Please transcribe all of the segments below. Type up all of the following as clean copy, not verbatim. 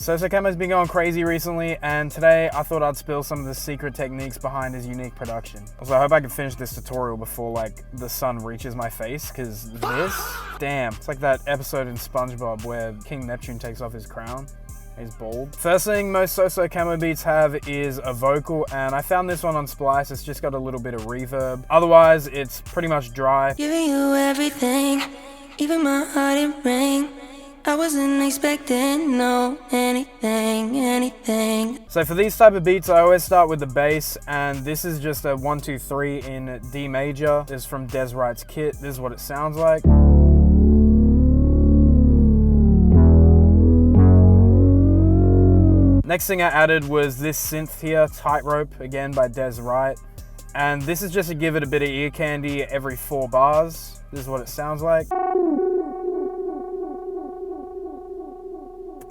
Sosocamo'S been going crazy recently, and today I thought I'd spill some of the secret techniques behind his unique production. Also, I hope I can finish this tutorial before like the sun reaches my face, because this, damn, it's like that episode in SpongeBob where King Neptune takes off his crown. He's bald. First thing most Sosocamo beats have is a vocal, and I found this one on Splice. It's just got a little bit of reverb. Otherwise, it's pretty much dry. Giving you everything, even my heart in ring. I wasn't expecting anything. So for these type of beats, I always start with the bass, and this is just a 1, 2, 3 in D major. This is from Des Wright's kit. This is what it sounds like. Next thing I added was this synth here, Tightrope, again by Des Wright. And this is just to give it a bit of ear candy every 4 bars. This is what it sounds like.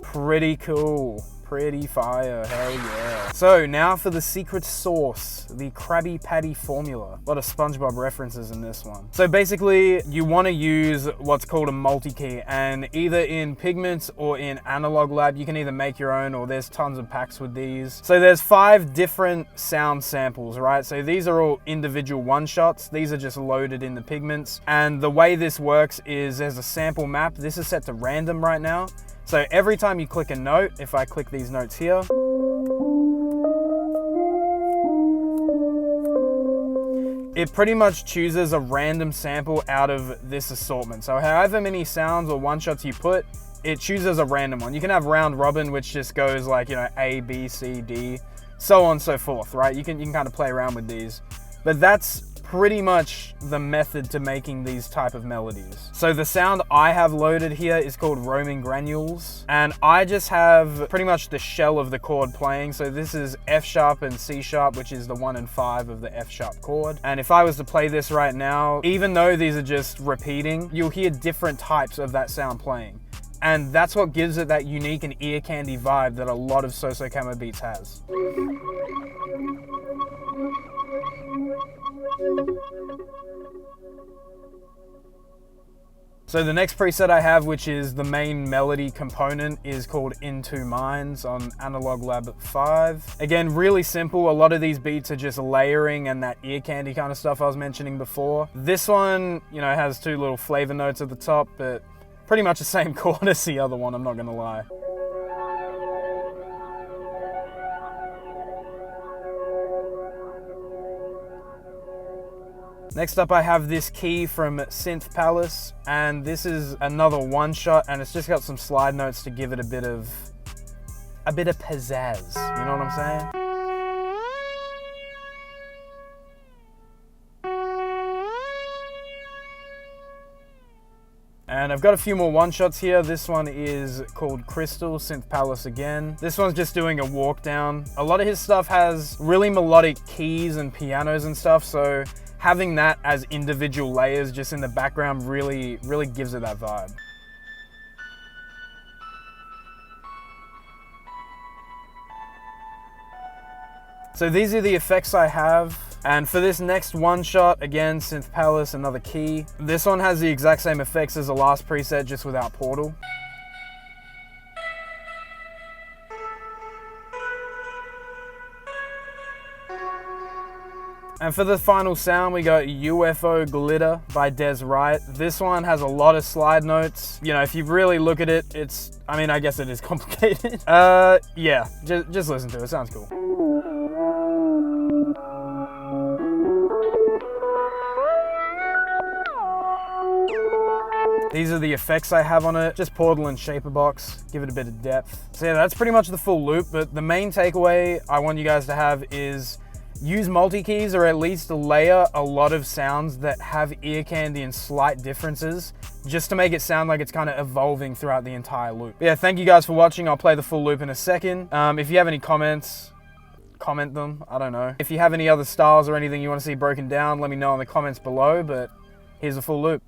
Pretty cool, pretty fire, hell yeah. So now for the secret sauce, the Krabby Patty formula. A lot of SpongeBob references in this one. So basically, you want to use what's called a multi-key, and either in Pigments or in Analog Lab, you can either make your own, or there's tons of packs with these. So there's 5 different sound samples, right? So these are all individual one-shots. These are just loaded in the Pigments. And the way this works is there's a sample map. This is set to random right now. So every time you click a note, if I click these notes here, it pretty much chooses a random sample out of this assortment. So however many sounds or one-shots you put, it chooses a random one. You can have round robin, which just goes like, you know, A, B, C, D, so on and so forth, right? You can kind of play around with these. But that's pretty much the method to making these type of melodies. So the sound I have loaded here is called roaming granules, and I just have pretty much the shell of the chord playing. So this is F sharp and C sharp, which is the 1 and 5 of the F sharp chord. And if I was to play this right now, even though these are just repeating, you'll hear different types of that sound playing. And that's what gives it that unique and ear candy vibe that a lot of Sosocamo beats has. So the next preset I have, which is the main melody component, is called In Two Minds on Analog Lab 5. Again, really simple. A lot of these beats are just layering and that ear candy kind of stuff I was mentioning before. This one, you know, has 2 little flavor notes at the top, but pretty much the same chord as the other one, I'm not gonna lie. Next up, I have this key from Synth Palace, and this is another one-shot, and it's just got some slide notes to give it a bit of pizzazz. You know what I'm saying? And I've got a few more one-shots here. This one is called Crystal, Synth Palace again. This one's just doing a walk down. A lot of his stuff has really melodic keys and pianos and stuff, so having that as individual layers just in the background really gives it that vibe. So these are the effects I have. And for this next one shot, again, Synth Palace, another key. This one has the exact same effects as the last preset, just without Portal. And for the final sound, we got UFO Glitter by Des Wright. This one has a lot of slide notes. You know, if you really look at it, it's, I mean, I guess it is complicated. Yeah, just listen to it, it sounds cool. These are the effects I have on it. Just Portal and Shaper Box, give it a bit of depth. So yeah, that's pretty much the full loop, but the main takeaway I want you guys to have is use multi-keys, or at least layer a lot of sounds that have ear candy and slight differences, just to make it sound like it's kind of evolving throughout the entire loop. Yeah, thank you guys for watching. I'll play the full loop in a second. If you have any comments, comment them, I don't know. If you have any other styles or anything you want to see broken down, let me know in the comments below, but here's the full loop.